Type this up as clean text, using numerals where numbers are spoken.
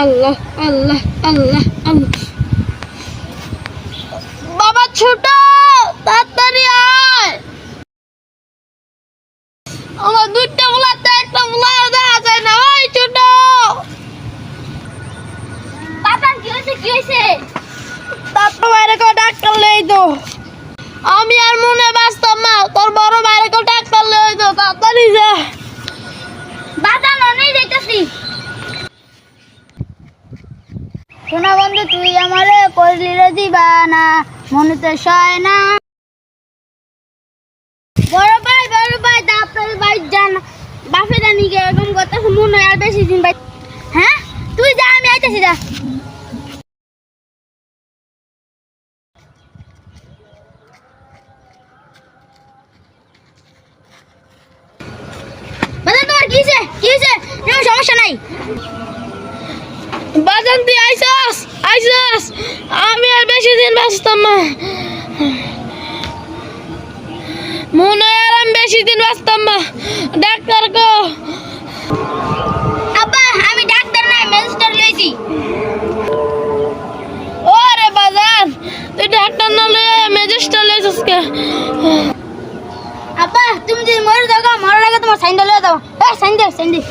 আল্লাহ আল্লাহ আল্লাহ আল্লাহ। বাবা ছোট, তাড়াতাড়ি আয়। আমার দুইটা মুলাতে একটা মুলা দেওয়া যায় না। ওই ছোট বাবা, কি হয়েছে কি হয়েছে? তারপর বাইরে কেউ ডাক্তার লই তো। আমি আর মনে বাঁচতাম না, তোর বড় বাইরে কেউ ডাক্তার লই তো, তাড়াতাড়ি যা। বাবা ননেই যাইতাছি। শোনা বন্ধু, তুই আমারে করলি রে দিবানা, মনে তো সয় না। বড় ভাই ডাক্তার ভাই জান বাপে জানি গে এরকম কথা মনে আর বেশি দিন ভাই। হ্যাঁ তুই যা, আমি আইতাছি যা। বাজান তোমার কি হয়েছে কি হয়েছে? কোনো সমস্যা নাই। বাজান তুই আইসাস আইসাস, আমি আর বেশি দিন বাঁচতাম না। মনে হয় আর আমি বেশি দিন বাঁচতাম না। ডাক্তার গো। আব্বা আমি ডাক্তার না, ম্যাজিস্ট্রেট লইছি। ওরে বাজান, তুই ডাক্তার না লইয়া ম্যাজিস্ট্রেট লইছিস কে? আব্বা তুমি যদি মরে যাও, মরার আগে তোমার সাইন লইয়া দাও। সাইন দে সাইন দে।